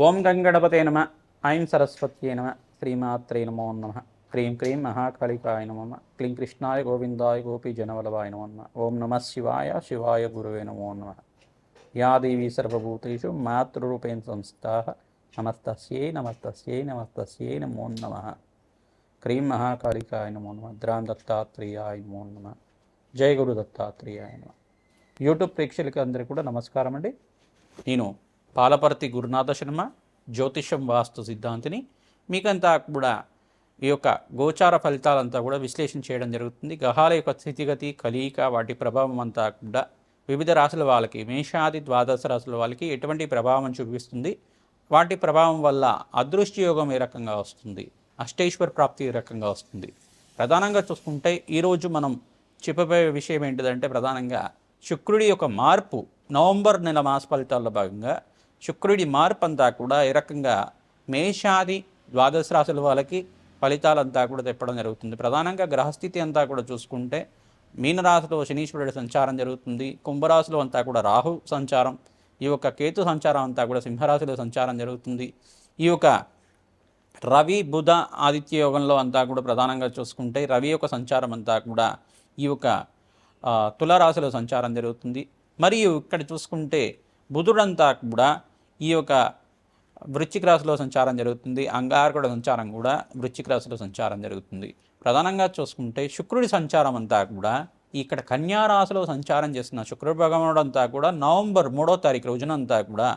ఓం గంగణపతే నమ. ఐం సరస్వత్యై నమ. శ్రీమాత్రే నమో నమ. క్రీం క్రీం మహాకాళికాయ నమ. క్లీం కృష్ణాయ గోవిందాయ గోపీజనవల్లభాయ నమో నమ. ఓం నమ శివాయ శివాయ గురువే నమో నమ. యా దేవీ సర్వభూతేషు మాతృరూపేణ సంస్థాః నమస్తస్యై నమస్తస్యై నమస్తస్యై నమో నమ. క్రీం మహాకాళికాయ నమో నమ. ద్రాం దత్తాత్రేయాయ నమో నమ. జయ గురు దత్తాత్రేయాయ నమ. యూట్యూబ్ ప్రేక్షకులకి అందరికీ కూడా నమస్కారం అండి. నేను పాలపర్తి గురునాథ శర్మ, జ్యోతిషం వాస్తు సిద్ధాంతిని. మీకంతా కూడా ఈ యొక్క గోచార ఫలితాలంతా కూడా విశ్లేషణ చేయడం జరుగుతుంది. గ్రహాల యొక్క స్థితిగతి, కలయిక, వాటి ప్రభావం అంతా కూడా వివిధ రాశుల వాళ్ళకి, మేషాది ద్వాదశ రాశుల వాళ్ళకి ఎటువంటి ప్రభావం చూపిస్తుంది, వాటి ప్రభావం వల్ల అదృష్ట యోగం ఏ రకంగా వస్తుంది, అష్టైశ్వర ప్రాప్తి ఏ రకంగా వస్తుంది. ప్రధానంగా చూసుకుంటే ఈరోజు మనం చెప్పబోయే విషయం ఏంటిదంటే, ప్రధానంగా శుక్రుడి యొక్క మార్పు, నవంబర్ నెల మాస ఫలితాల్లో భాగంగా శుక్రుడి మార్పు అంతా కూడా ఏ రకంగా మేషాది ద్వాదశ రాశుల వాళ్ళకి ఫలితాలంతా కూడా తెప్పడం జరుగుతుంది. ప్రధానంగా గ్రహస్థితి అంతా కూడా చూసుకుంటే మీనరాశిలో శనీశ్వరుడి సంచారం జరుగుతుంది. కుంభరాశిలో అంతా కూడా రాహు సంచారం, ఈ యొక్క కేతు సంచారం అంతా కూడా సింహరాశిలో సంచారం జరుగుతుంది. ఈ యొక్క రవి బుధ ఆదిత్య యోగంలో అంతా కూడా ప్రధానంగా చూసుకుంటే రవి యొక్క సంచారం అంతా కూడా ఈ యొక్క తులారాశిలో సంచారం జరుగుతుంది. మరియు ఇక్కడ చూసుకుంటే బుధుడంతా కూడా ఈ యొక్క వృశ్చిక రాశిలో సంచారం జరుగుతుంది. అంగారకుడి సంచారం కూడా వృశ్చిక రాశిలో సంచారం జరుగుతుంది. ప్రధానంగా చూసుకుంటే శుక్రుడి సంచారం అంతా కూడా ఇక్కడ కన్యా రాశిలో సంచారం చేస్తున్న శుక్రుడు భగవానుడు అంతా కూడా నవంబర్ 3వ తారీఖు రోజునంతా కూడా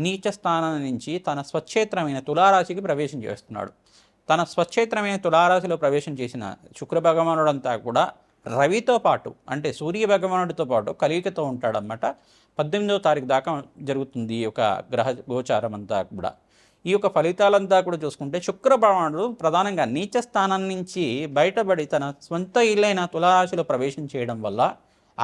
నీచ స్థానం నుంచి తన స్వక్షేత్రమైన తులారాశికి ప్రవేశం చేస్తున్నాడు. తన స్వక్షేత్రమైన తులారాశిలో ప్రవేశం చేసిన శుక్ర భగవానుడు అంతా కూడా రవితో పాటు, అంటే సూర్య భగవానుడితో పాటు కలియికతో ఉంటాడన్నమాట. 18వ తారీఖు దాకా జరుగుతుంది ఈ యొక్క గ్రహ గోచారం అంతా కూడా. ఈ యొక్క ఫలితాలంతా కూడా చూసుకుంటే శుక్ర భగవానుడు ప్రధానంగా నీచ స్థానం నుంచి బయటపడి తన సొంత ఇల్లైన తులారాశిలో ప్రవేశం చేయడం వల్ల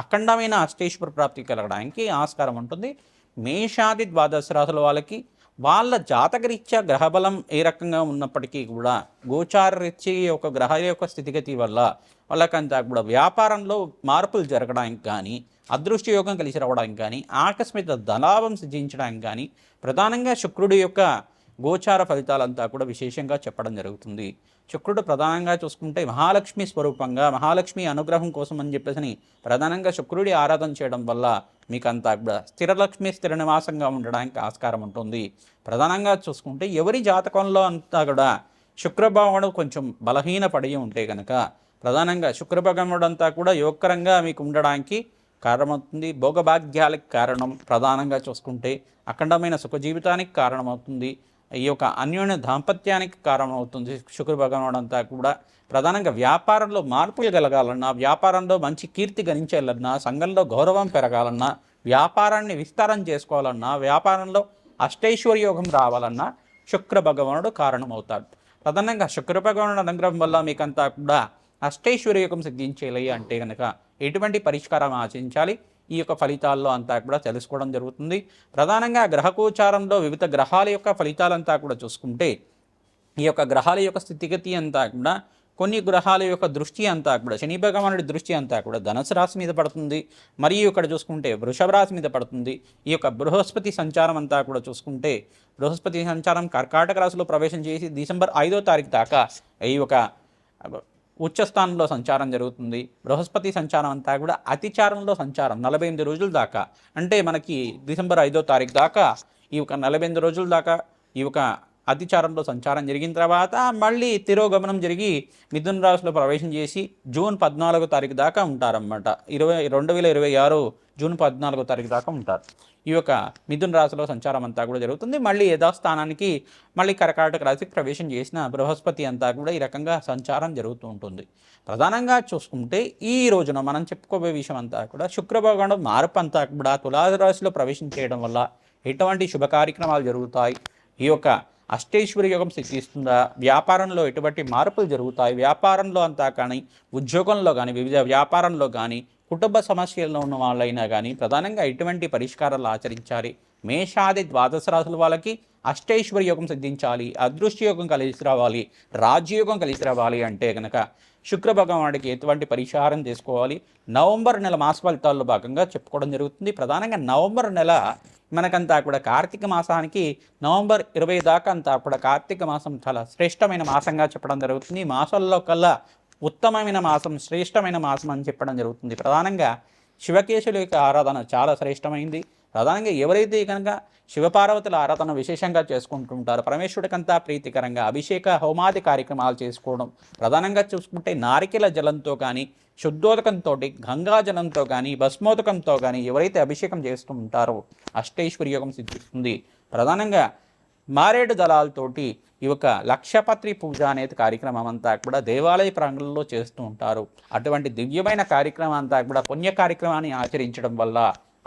అఖండమైన అష్టైశ్వర ప్రాప్తి కలగడానికి ఆస్కారం ఉంటుంది. మేషాది ద్వాదశ రాశుల వాళ్ళకి వాళ్ళ జాతకరీత్యా గ్రహబలం ఏ రకంగా ఉన్నప్పటికీ కూడా గోచార రీత్యా యొక్క గ్రహాల యొక్క స్థితిగతి వల్ల వాళ్ళకంతా కూడా వ్యాపారంలో మార్పులు జరగడానికి కానీ, అదృష్ట యోగం కలిసి రావడానికి కానీ, ఆకస్మిక ధనాభం సిద్ధించడానికి కానీ ప్రధానంగా శుక్రుడి యొక్క గోచార ఫలితాలంతా కూడా విశేషంగా చెప్పడం జరుగుతుంది. శుక్రుడు ప్రధానంగా చూసుకుంటే మహాలక్ష్మి స్వరూపంగా, మహాలక్ష్మి అనుగ్రహం కోసం అని చెప్పేసి ప్రధానంగా శుక్రుడి ఆరాధన చేయడం వల్ల మీకంతా కూడా స్థిరలక్ష్మి స్థిర నివాసంగా ఉండడానికి ఆస్కారం ఉంటుంది. ప్రధానంగా చూసుకుంటే ఎవరి జాతకంలో అంతా కూడా శుక్రభగవానుడు కొంచెం బలహీన పడి ఉంటే కనుక ప్రధానంగా శుక్రభగవానుడు అంతా కూడా యోగకరంగా మీకు ఉండడానికి కారణమవుతుంది. భోగభాగ్యాలకు కారణం, ప్రధానంగా చూసుకుంటే అఖండమైన సుఖ జీవితానికి కారణమవుతుంది. ఈ యొక్క అన్యోన్య దాంపత్యానికి కారణమవుతుంది. శుక్ర భగవానుడు అంతా కూడా ప్రధానంగా వ్యాపారంలో మార్పులు కలగాలన్నా, వ్యాపారంలో మంచి కీర్తి గణించాలన్నా, సంఘంలో గౌరవం పెరగాలన్నా, వ్యాపారాన్ని విస్తారం చేసుకోవాలన్నా, వ్యాపారంలో అష్టైశ్వర్య యోగం రావాలన్నా శుక్ర భగవానుడు కారణమవుతాడు. ప్రధానంగా శుక్ర భగవానుడు అనుగ్రహం వల్ల మీకంతా కూడా అష్టైశ్వర్య యోగం సిద్ధించేయాలి అంటే కనుక ఎటువంటి పరిష్కారం ఆచరించాలి, ఈ యొక్క ఫలితాల్లో అంతా కూడా తెలుసుకోవడం జరుగుతుంది. ప్రధానంగా గ్రహగోచారంలో వివిధ గ్రహాల యొక్క ఫలితాలంతా కూడా చూసుకుంటే ఈ యొక్క గ్రహాల యొక్క స్థితిగతి అంతా కూడా కొన్ని గ్రహాల యొక్క దృష్టి అంతా కూడా శని భగవానుడి దృష్టి అంతా కూడా ధనుసు రాశి మీద పడుతుంది. మరియు ఇక్కడ చూసుకుంటే వృషభ రాశి మీద పడుతుంది. ఈ యొక్క బృహస్పతి సంచారం అంతా కూడా చూసుకుంటే బృహస్పతి సంచారం కర్కాటక రాశిలో ప్రవేశం చేసి డిసెంబర్ 5వ తారీఖు దాకా ఈ యొక్క ఉచ్చస్థానంలో సంచారం జరుగుతుంది. బృహస్పతి సంచారం అంతా కూడా అతిచారంలో సంచారం 48 రోజుల దాకా, అంటే మనకి డిసెంబర్ 5వ తారీఖు దాకా ఈ యొక్క 48 రోజుల దాకా ఈ యొక్క అతిచారంలో సంచారం జరిగిన తర్వాత మళ్ళీ తిరోగమనం జరిగి మిథున రాశిలో ప్రవేశం చేసి జూన్ 14వ తారీఖు దాకా ఉంటారన్నమాట. 2026 జూన్ 14వ తారీఖు దాకా ఉంటారు. ఈ యొక్క మిథున రాశిలో సంచారం అంతా కూడా జరుగుతుంది. మళ్ళీ యథాస్థానానికి మళ్ళీ కర్కాటక రాశికి ప్రవేశం చేసిన బృహస్పతి అంతా కూడా ఈ రకంగా సంచారం జరుగుతూ ఉంటుంది. ప్రధానంగా చూసుకుంటే ఈ రోజున మనం చెప్పుకోబోయే విషయం అంతా కూడా శుక్ర భగవానుడు మార్పు అంతా కూడా తులారాశిలో ప్రవేశం చేయడం వల్ల ఎటువంటి శుభ కార్యక్రమాలు జరుగుతాయి, ఈ యొక్క అష్టైశ్వర్య యోగం సిద్ధిస్తుందా, వ్యాపారంలో ఎటువంటి మార్పులు జరుగుతాయి, వ్యాపారంలో అంతా కానీ, ఉద్యోగంలో కానీ, వివిధ వ్యాపారంలో కానీ, కుటుంబ సమస్యల్లో ఉన్న వాళ్ళైనా కానీ ప్రధానంగా ఎటువంటి పరిష్కారాలు ఆచరించాలి, మేషాది ద్వాదశ రాశుల వాళ్ళకి అష్టైశ్వర్య యోగం సిద్ధించాలి, అదృష్ట యోగం కలిసి రావాలి, రాజ్యయోగం కలిసి రావాలి అంటే కనుక శుక్ర భగవానుడికి ఎటువంటి పరిహారం చేసుకోవాలి నవంబర్ నెల మాస ఫలితాల్లో భాగంగా చెప్పుకోవడం జరుగుతుంది. ప్రధానంగా నవంబర్ నెల మనకంతా కూడా కార్తీక మాసానికి నవంబర్ 20 దాకా అంతా కూడా కార్తీక మాసం చాలా శ్రేష్టమైన మాసంగా చెప్పడం జరుగుతుంది. ఈ మాసాల్లో కల్లా ఉత్తమమైన మాసం, శ్రేష్టమైన మాసం అని చెప్పడం జరుగుతుంది. ప్రధానంగా శివకేశుల యొక్క ఆరాధన చాలా శ్రేష్టమైంది. ప్రధానంగా ఎవరైతే కనుక శివపార్వతుల ఆరాధన విశేషంగా చేసుకుంటుంటారో పరమేశ్వరుడికంతా ప్రీతికరంగా అభిషేక హోమాది కార్యక్రమాలు చేసుకోవడం, ప్రధానంగా చూసుకుంటే నారికెల జలంతో కానీ, శుద్ధోదకంతో, గంగాజలంతో కానీ, భస్మోదకంతో కానీ ఎవరైతే అభిషేకం చేస్తూ ఉంటారో అష్టైశ్వర్యోగం సిద్ధిస్తుంది. ప్రధానంగా మారేడు దళాలతోటి ఈ యొక్క లక్షపత్రి పూజ అనేది కార్యక్రమం అంతా కూడా దేవాలయ ప్రాంగణంలో చేస్తూ ఉంటారు. అటువంటి దివ్యమైన కార్యక్రమం అంతా కూడా పుణ్య కార్యక్రమాన్ని ఆచరించడం వల్ల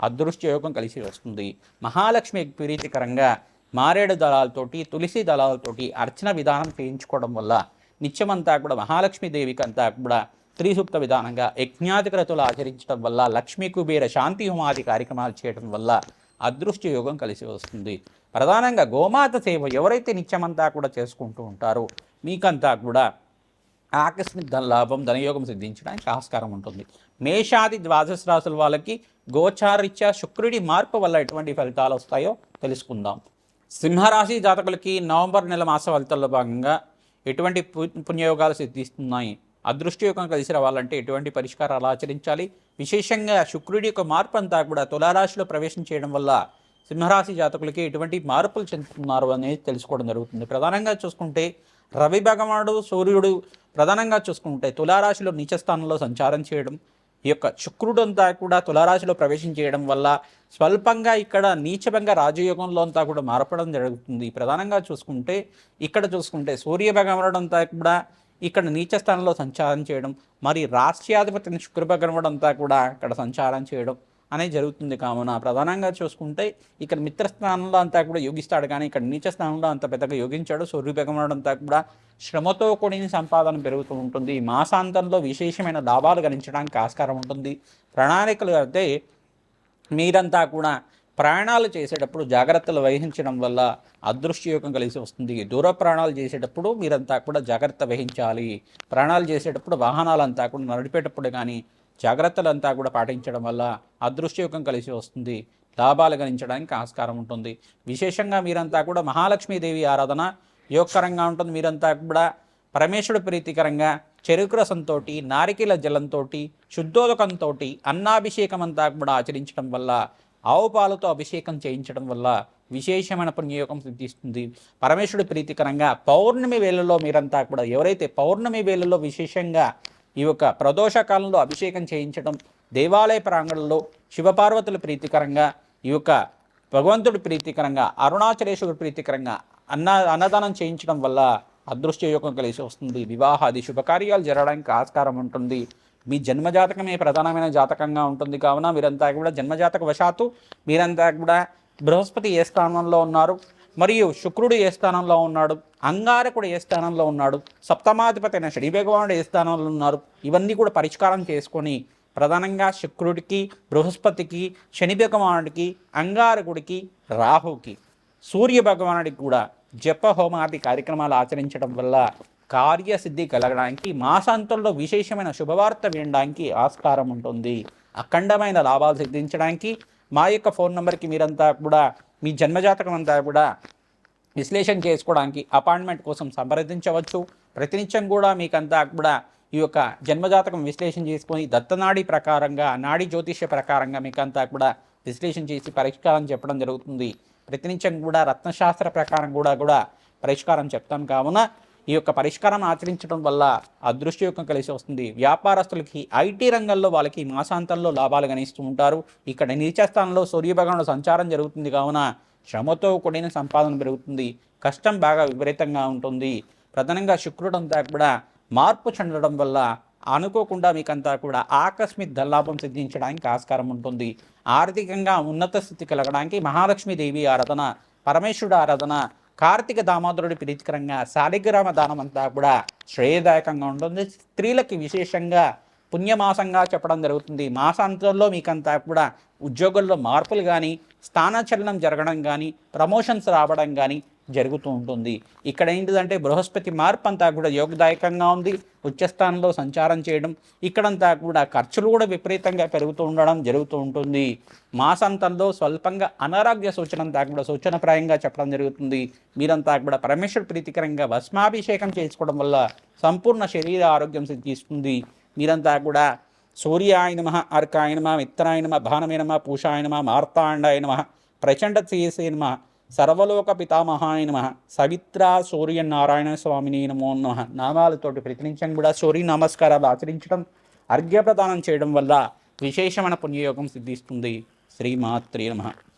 అదృష్ట యోగం కలిసి వస్తుంది. మహాలక్ష్మి ప్రీతికరంగా మారేడు దళాలతోటి, తులసి దళాలతోటి అర్చన విధానం చేయించుకోవడం వల్ల నిత్యమంతా కూడా మహాలక్ష్మీదేవికి అంతా కూడా త్రిసూక్త విధానంగా యజ్ఞాధికరతులు ఆచరించడం వల్ల, లక్ష్మీ కుబేర శాంతి హోమాది కార్యక్రమాలు చేయడం వల్ల అదృష్ట యోగం కలిసి వస్తుంది. ప్రధానంగా గోమాత సేవ ఎవరైతే నిత్యమంతా కూడా చేసుకుంటూ ఉంటారో మీకంతా కూడా ఆకస్మిక ధన లాభం, ధనయోగం సిద్ధించడానికి ఆస్కారం ఉంటుంది. మేషాది ద్వాదశ రాశుల వాళ్ళకి గోచారీత్యా శుక్రుడి మార్పు వల్ల ఎటువంటి ఫలితాలు వస్తాయో తెలుసుకుందాం. సింహరాశి జాతకులకి నవంబర్ నెల మాస ఫలితాల్లో భాగంగా ఎటువంటి పుణ్యయోగాలు సిద్ధిస్తున్నాయి, అదృష్టయోగం కలిసి రావాలంటే ఎటువంటి పరిష్కారాలు ఆచరించాలి, విశేషంగా శుక్రుడి యొక్క మార్పు అంతా కూడా తులారాశిలో ప్రవేశం చేయడం వల్ల సింహరాశి జాతకులకి ఎటువంటి మార్పులు చెందుతున్నారు అనేది తెలుసుకోవడం జరుగుతుంది. ప్రధానంగా చూసుకుంటే రవి భగవానుడు, సూర్యుడు ప్రధానంగా చూసుకుంటే తులారాశిలో నీచస్థానంలో సంచారం చేయడం, ఈ యొక్క శుక్రుడు అంతా కూడా తులారాశిలో ప్రవేశం చేయడం వల్ల స్వల్పంగా ఇక్కడ నీచభంగా రాజయోగంలో అంతా కూడా మారపడం జరుగుతుంది. ప్రధానంగా చూసుకుంటే ఇక్కడ చూసుకుంటే సూర్య భగవానుడు అంతా కూడా ఇక్కడ నీచస్థానంలో సంచారం చేయడం, మరి రాష్ట్రాధిపతిని శుక్ర భగవానుడు అంతా కూడా ఇక్కడ సంచారం చేయడం అనేది జరుగుతుంది. కావున ప్రధానంగా చూసుకుంటే ఇక్కడ మిత్రస్థానంలో అంతా కూడా యోగిస్తాడు, కానీ ఇక్కడ నీచ స్థానంలో అంత పెద్దగా యోగించాడు. సూర్య భగవానుడు అంతా కూడా శ్రమతో కూడిన సంపాదన పెరుగుతూ ఉంటుంది. మాసాంతంలో విశేషమైన లాభాలు గణించడానికి ఆస్కారం ఉంటుంది. ప్రణాళికలు అయితే మీరంతా కూడా ప్రయాణాలు చేసేటప్పుడు జాగ్రత్తలు వహించడం వల్ల అదృష్టయోగం కలిసి వస్తుంది. దూర ప్రయాణాలు చేసేటప్పుడు మీరంతా కూడా జాగ్రత్త వహించాలి. ప్రయాణాలు చేసేటప్పుడు వాహనాలంతా కూడా నడిపేటప్పుడు కానీ జాగ్రత్తలంతా కూడా పాటించడం వల్ల అదృష్టయోగం కలిసి వస్తుంది. లాభాలు గణించడానికి ఆస్కారం ఉంటుంది. విశేషంగా మీరంతా కూడా మహాలక్ష్మీదేవి ఆరాధన యోగకరంగా ఉంటుంది. మీరంతా కూడా పరమేశ్వరుడు ప్రీతికరంగా చెరుకు రసంతో, నారికేల జలంతో, శుద్ధోదకంతో అన్నాభిషేకం అంతా కూడా ఆచరించడం వల్ల, ఆవు పాలతో అభిషేకం చేయించడం వల్ల విశేషమైన పుణ్యయోగం సిద్ధిస్తుంది. పరమేశ్వరుడు ప్రీతికరంగా పౌర్ణమి వేళల్లో మీరంతా కూడా ఎవరైతే పౌర్ణమి వేళల్లో విశేషంగా ఈ యొక్క ప్రదోషకాలంలో అభిషేకం చేయించడం, దేవాలయ ప్రాంగణంలో శివపార్వతుల ప్రీతికరంగా ఈ యొక్క భగవంతుడి ప్రీతికరంగా అరుణాచలేశ్వరుడు ప్రీతికరంగా అన్నదానం చేయించడం వల్ల అదృష్టయోగం కలిసి వస్తుంది. వివాహాది శుభకార్యాలు జరగడానికి ఆస్కారం ఉంటుంది. మీ జన్మజాతకమే ప్రధానమైన జాతకంగా ఉంటుంది. కావున మీరంతా కూడా జన్మజాతక వశాత్తు మీరంతా కూడా బృహస్పతి ఏ స్థానంలో ఉన్నారు, మరియు శుక్రుడు ఏ స్థానంలో ఉన్నాడు, అంగారకుడు ఏ స్థానంలో ఉన్నాడు, సప్తమాధిపతి అయిన శని భగవానుడు ఏ స్థానంలో ఉన్నారు, ఇవన్నీ కూడా పరిష్కారం చేసుకొని ప్రధానంగా శుక్రుడికి, బృహస్పతికి, శని భగవానుడికి, అంగారకుడికి, రాహుకి, సూర్య భగవానుడికి కూడా జప హోమాది కార్యక్రమాలు ఆచరించడం వల్ల కార్యసిద్ధి కలగడానికి, మాసాంతంలో విశేషమైన శుభవార్త వినడానికి ఆస్కారం ఉంటుంది. అఖండమైన లాభాలు సిద్ధించడానికి మా యొక్క ఫోన్ నెంబర్కి మీరంతా కూడా మీ జన్మజాతకం అంతా కూడా విశ్లేషణ చేసుకోవడానికి అపాయింట్మెంట్ కోసం సంప్రదించవచ్చు. ప్రతినిత్యం కూడా మీకంతా కూడా ఈ యొక్క జన్మజాతకం విశ్లేషణ చేసుకొని దత్తనాడి ప్రకారంగా, నాడి జ్యోతిష్య ప్రకారంగా మీకంతా కూడా విశ్లేషణ చేసి పరిష్కారం చెప్పడం జరుగుతుంది. ప్రతినిత్యం కూడా రత్నశాస్త్ర ప్రకారం కూడా పరిష్కారం చెప్తాం. కావున ఈ యొక్క పరిష్కారం ఆచరించడం వల్ల అదృష్టయోగం కలిసి వస్తుంది. వ్యాపారస్తులకి ఐటీ రంగంలో వాళ్ళకి మాసాంతంలో లాభాలు గణిస్తూ ఉంటారు. ఇక్కడ నీచస్థానంలో సూర్యభగవానుడు సంచారం జరుగుతుంది. కావున శ్రమతో కూడిన సంపాదన పెరుగుతుంది. కష్టం బాగా విపరీతంగా ఉంటుంది. ప్రధానంగా శుక్రుడు అంతా కూడా మార్పు చెందడం వల్ల అనుకోకుండా మీకంతా కూడా ఆకస్మిక ధనలాభం సిద్ధించడానికి ఆస్కారం ఉంటుంది. ఆర్థికంగా ఉన్నత స్థితి కలగడానికి మహాలక్ష్మీదేవి ఆరాధన, పరమేశ్వరుడు ఆరాధన, కార్తీక దామోదరుడి ప్రీతికరంగా శాలిగ్రామ దానం అంతా కూడా శ్రేయదాయకంగా ఉంటుంది. స్త్రీలకి విశేషంగా పుణ్యమాసంగా చెప్పడం జరుగుతుంది. మాసాంతంలో మీకంతా కూడా ఉద్యోగుల్లో మార్పులు కానీ, స్థానచలనం జరగడం కానీ, ప్రమోషన్స్ రావడం కానీ జరుగుతూ ఉంటుంది. ఇక్కడ ఏంటిదంటే బృహస్పతి మార్పు అంతా కూడా యోగదాయకంగా ఉంది. ఉచ్చస్థానంలో సంచారం చేయడం, ఇక్కడంతా కూడా ఖర్చులు కూడా విపరీతంగా పెరుగుతూ ఉండడం జరుగుతూ ఉంటుంది. మాసాంతంలో స్వల్పంగా అనారోగ్య సూచన అంతా కూడా సూచనప్రాయంగా చెప్పడం జరుగుతుంది. మీరంతా కూడా పరమేశ్వర ప్రీతికరంగా భస్మాభిషేకం చేసుకోవడం వల్ల సంపూర్ణ శరీర ఆరోగ్యం సిద్ధిస్తుంది. మీరంతా కూడా సూర్యాయ నమః, అర్కాయ నమః, మిత్రాయ నమః, భానమే నమః, పూషాయ నమః, మార్తాండాయ నమః, ప్రచండ శ్రీయసే నమః, సర్వలోక పితామహాయ నమః, సవిత్ర సూర్యనారాయణ స్వామిని నమో నమః నామాలతోటి ప్రతినిత్యం కూడా సూర్య నమస్కారాలు ఆచరించడం, అర్ఘ్య ప్రదానం చేయడం వల్ల విశేషమైన పుణ్యయోగం సిద్ధిస్తుంది. శ్రీమాత్రే నమః.